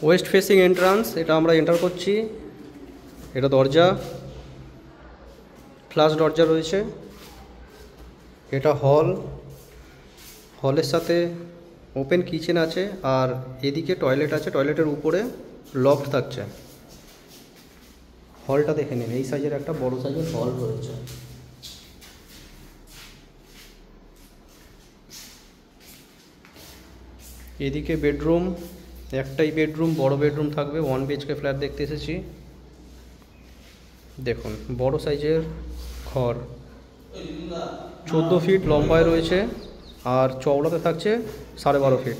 West facing entrance, এটা আমরা enter করছি। এটা দরজা, ফ্লাশ দরজা রয়েছে। এটা হল, হলের সাথে ওপেন কিচেন আছে, আর এদিকে টয়লেট আছে। টয়লেটের উপরে লফট থাকছে। হলটা দেখে নিন, এই সাইজের একটা বড় সাইজের হল রয়েছে। এদিকে বেডরুম, একটাই বেডরুম, বড় বেডরুম থাকবে। 1 BHK ফ্ল্যাট দেখতে এসেছি। দেখুন বড় সাইজের ঘর, 14 ফিট লম্বায় রয়েছে, আর চওড়াতে থাকছে 12.5 ফিট।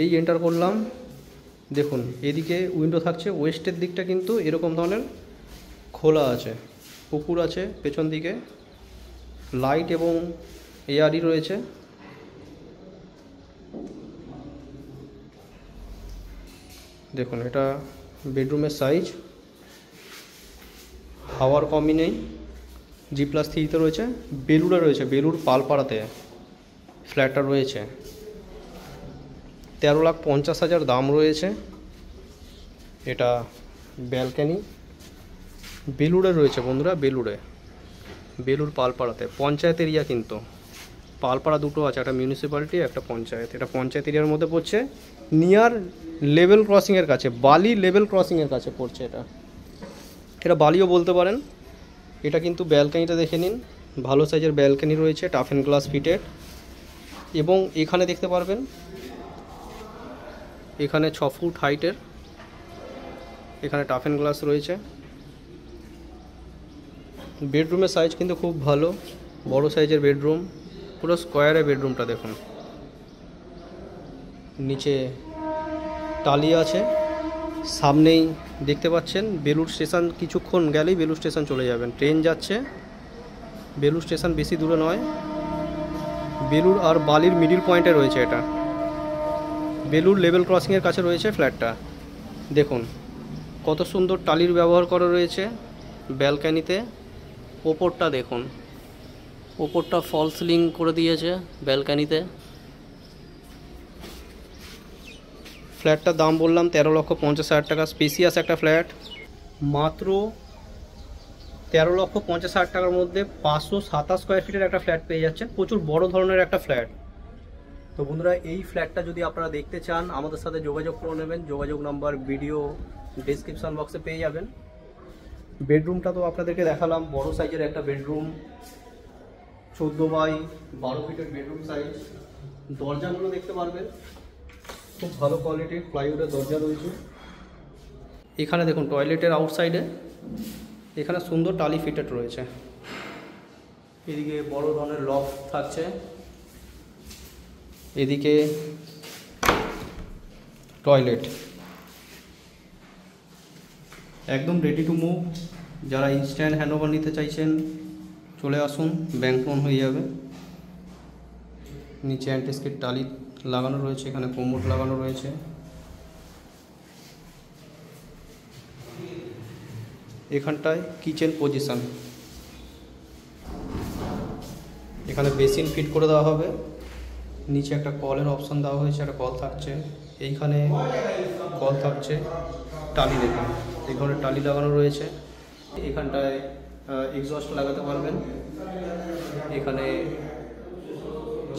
এই এন্টার করলাম। দেখুন এদিকে উইন্ডো থাকছে। ওয়েস্টের দিকটা কিন্তু এরকম ধরনের খোলা আছে, পুকুর আছে পেছন দিকে, লাইট এবং এয়ারই রয়েছে। দেখুন এটা বেডরুমের সাইজ, হাওয়ার কমই নেই। G+3 রয়েছে, বেলুড়ে রয়েছে, বেলুড় পালপাড়াতে ফ্ল্যাটটা রয়েছে। 13,50,000 দাম রয়েছে। এটা ব্যালকানি, বেলুড়ে রয়েছে বন্ধুরা, বেলুড়ে, বেলুড় পালপাড়াতে। পঞ্চায়েত এরিয়া কিন্তু, পালপাড়া দুটো আছে, একটা মিউনিসিপ্যালিটি একটা পঞ্চায়েত। এটা পঞ্চায়েত এরিয়ার মধ্যে পড়ছে, নিয়ার লেভেল ক্রসিংয়ের কাছে, বালি লেভেল ক্রসিংয়ের কাছে পড়ছে। এটা বালিও বলতে পারেন। এটা কিন্তু ব্যালকানিটা দেখে নিন, ভালো সাইজের ব্যালকানি রয়েছে, টাফ অ্যান্ড গ্লাস ফিটেড। এবং এখানে দেখতে পারবেন, এখানে 6 ফুট হাইটের, এখানে টাফ অ্যান্ড গ্লাস রয়েছে। বেডরুমের সাইজ কিন্তু খুব ভালো, বড় সাইজের বেডরুম, পুরো স্কোয়ারে বেডরুমটা দেখুন। নিচে টালি আছে, সামনেই দেখতে পাচ্ছেন বেলুড় স্টেশন। কিছুক্ষণ গেলেই বেলুড় স্টেশন চলে যাবেন, ট্রেন যাচ্ছে। বেলুড় স্টেশন বেশি দূরে নয়, বেলুড় আর বালির মিডিল পয়েন্টে রয়েছে। এটা বেলুড় লেভেল ক্রসিংয়ের কাছে রয়েছে ফ্ল্যাটটা। দেখুন কত সুন্দর টালির ব্যবহার করা রয়েছে ব্যালকানিতে। ওপরটা দেখুন, ওপরটা ফল সিলিং করে দিয়েছে ব্যালকানিতে। ফ্ল্যাটটার দাম বললাম 13,50,000 টাকা। স্পেসিয়াস একটা ফ্ল্যাট, মাত্র 13,50,000 টাকার মধ্যে 527 স্কোয়ার ফিটের একটা ফ্ল্যাট পেয়ে যাচ্ছেন। প্রচুর বড় ধরনের একটা ফ্ল্যাট। তো বন্ধুরা, এই ফ্ল্যাটটা যদি আপনারা দেখতে চান, আমাদের সাথে যোগাযোগ করে নেবেন। যোগাযোগ নাম্বার ভিডিও ডেসক্রিপশন বক্সে পেয়ে যাবেন। বেডরুমটা তো আপনাদেরকে দেখালাম, বড় সাইজের একটা বেডরুম, 14/12 ফিটের বেডরুম সাইজ। দরজাগুলো দেখতে পারবেন, খুব ভালো কোয়ালিটির প্লাইউডের দরজা রয়েছে। এখানে দেখুন টয়লেটের আউটসাইডে এখানে সুন্দর টালি ফিটেড রয়েছে। এদিকে বড় ধরনের লক থাকছে, এদিকে টয়লেট। একদম রেডি টু মুভ। যারা ইনস্ট্যান্ট হ্যান্ডওভার নিতে চাইছেন চলে আসুন, ব্যাংক লোন হয়ে যাবে। নিচে অ্যান্টিস্কিড টালি লাগানো রয়েছে, এখানে কোমোড লাগানো রয়েছে। এখানটায় কিচেন পজিশন, এখানে বেসিন ফিট করে দেওয়া হবে। নিচে একটা কলের অপশান দেওয়া হয়েছে, একটা কল থাকছে, এইখানে কল থাকছে। টালি দেখুন, এই ঘরে টালি লাগানো রয়েছে। এখানটায় এক্সস্ট লাগাতে পারবেন। এখানে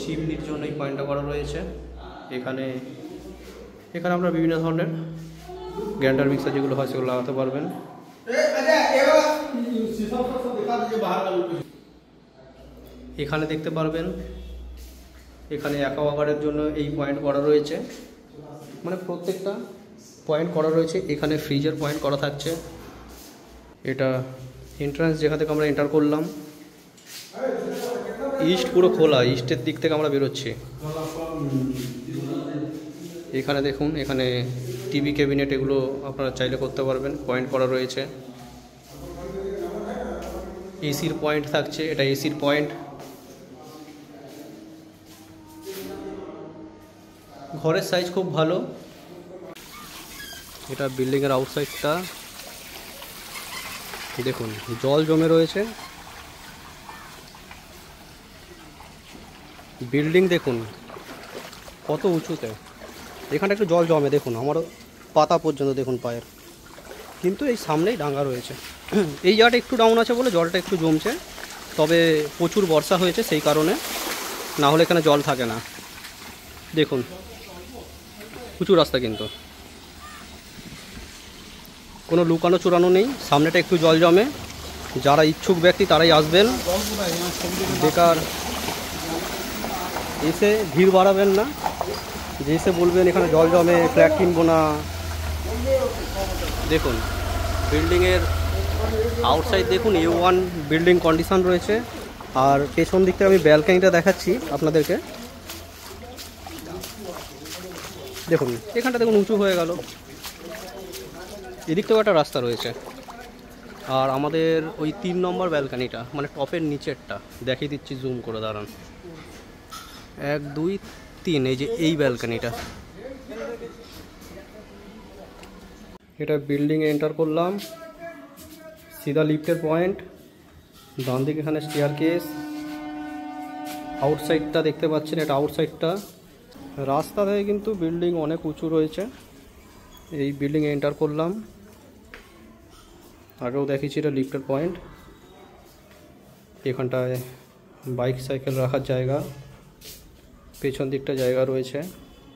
চিমনির জন্য এই পয়েন্টটা করা রয়েছে। এখানে আমরা বিভিন্ন ধরনের গ্রাইন্ডার মিক্সার যেগুলো হয় সেগুলো লাগাতে পারবেন। এখানে দেখতে পারবেন, এখানে অ্যাকোয়াগার্ডের জন্য এই পয়েন্ট করা রয়েছে, মানে প্রত্যেকটা পয়েন্ট করা রয়েছে। এখানে ফ্রিজের পয়েন্ট করা থাকছে। এটা এন্ট্রান্স, যেখান থেকে আমরা এন্টার করলাম। ইস্ট পুরো খোলা, ইস্টের দিক থেকে আমরা বেরোচ্ছি। এখানে দেখুন, এখানে টিভি ক্যাবিনেট, এগুলো আপনারা চাইলে করতে পারবেন, পয়েন্ট করা রয়েছে। এসির পয়েন্ট থাকছে, এটা এসির পয়েন্ট। ঘরের সাইজ খুব ভালো। এটা বিল্ডিংয়ের আউটসাইডটা দেখুন, জল জমে রয়েছে। বিল্ডিং দেখুন কত উঁচুতে, এখানে একটু জল জমে। দেখুন আমারও পাতা পর্যন্ত দেখুন পায়ের, কিন্তু এই সামনেই ডাঙ্গা রয়েছে। এই জায়গাটা একটু ডাউন আছে বলে জলটা একটু জমছে, তবে প্রচুর বর্ষা হয়েছে সেই কারণে, না হলে এখানে জল থাকে না। দেখুন প্রচুর রাস্তা, কিন্তু কোনো লুকানো চুরানো নেই, সামনেটা একটু জল জমে। যারা ইচ্ছুক ব্যক্তি তারাই আসবেন, বেকার এসে ভিড় বাড়াবেন না, যে এসে বলবেন এখানে জল জমে ফ্ল্যাট কিনবো না। দেখুন বিল্ডিংয়ের আউটসাইড দেখুন, A1 বিল্ডিং কন্ডিশন রয়েছে। আর পেছন দিক থেকে আমি ব্যালকনিটা দেখাচ্ছি আপনাদেরকে। দেখুন এখানটা দেখুন উঁচু হয়ে গেল, এদিক থেকেও একটা রাস্তা রয়েছে। আর আমাদের ওই 3 নম্বর ব্যালকনিটা, মানে টপের নিচেরটা দেখিয়ে দিচ্ছি, জুম করে দাঁড়ান। 1 2 3, এই যে এই ব্যালকনিটা, এটা বিল্ডিংয়ে এন্টার করলাম, সিধা লিফটের পয়েন্ট, ডান দিকে এখানে স্টেয়ার কেস। আউটসাইডটা দেখতে পাচ্ছেন, এটা আউটসাইডটা। রাস্তা থেকে কিন্তু বিল্ডিং অনেক উঁচু রয়েছে। এই বিল্ডিংয়ে এন্টার করলাম, আগেও দেখিয়েছি এটা লিফটের পয়েন্ট। এখানটায় বাইক সাইকেল রাখার জায়গা, পেছন দিকটা জায়গা রয়েছে।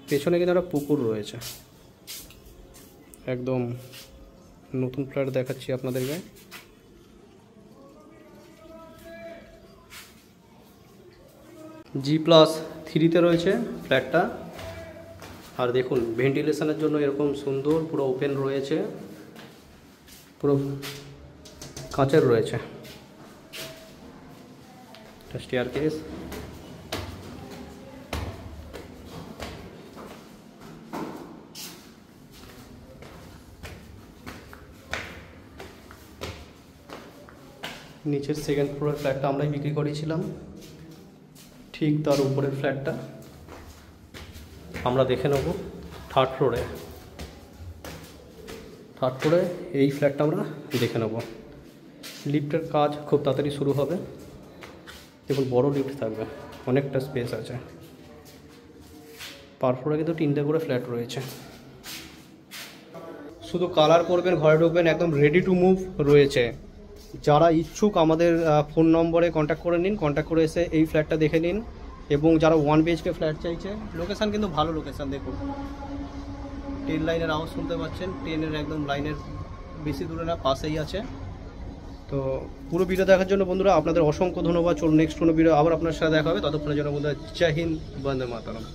পেছনে কিন্তু একটা পুকুর রয়েছে। একদম নতুন ফ্ল্যাট দেখাচ্ছি আপনাদেরকে। G+3-তে রয়েছে ফ্ল্যাটটা। আর দেখুন ভেন্টিলেশনের জন্য এরকম সুন্দর পুরো ওপেন রয়েছে, পুরো কাঁচের রয়েছে। স্টেয়ার কেস, নিচের সেকেন্ড ফ্লোরের ফ্ল্যাটটা আমরাই বিক্রি করেছিলাম, ঠিক তার উপরের ফ্ল্যাটটা আমরা দেখে নেব। থার্ড ফ্লোরে এই ফ্ল্যাটটা আমরা দেখে নেব। লিফটের কাজ খুব তাড়াতাড়ি শুরু হবে। দেখুন বড় লিফট থাকবে, অনেকটা স্পেস আছে। পার ফ্লোরে কিন্তু 3টে করে ফ্ল্যাট রয়েছে। শুধু কালার করবেন, ঘরে ঢুকবেন, একদম রেডি টু মুভ রয়েছে। যারা ইচ্ছুক আমাদের ফোন নম্বরে কন্ট্যাক্ট করে নিন, কন্ট্যাক্ট করে এসে এই ফ্ল্যাটটা দেখে নিন। এবং যারা 1 BHK ফ্ল্যাট চাইছে, লোকেশান কিন্তু ভালো লোকেশান। দেখুন ট্রেন লাইনের আওয়াজ শুনতে পাচ্ছেন, ট্রেনের একদম লাইনের বেশি দূরে না, পাশেই আছে। তো পুরো ভিডিও দেখার জন্য বন্ধুরা আপনাদের অসংখ্য ধন্যবাদ। চলুন নেক্সট কোনো ভিডিও আবার আপনার সাথে দেখা হবে, ততক্ষণের জন্য বন্ধুরা জয় হিন্দ, বন্দে মাতরম।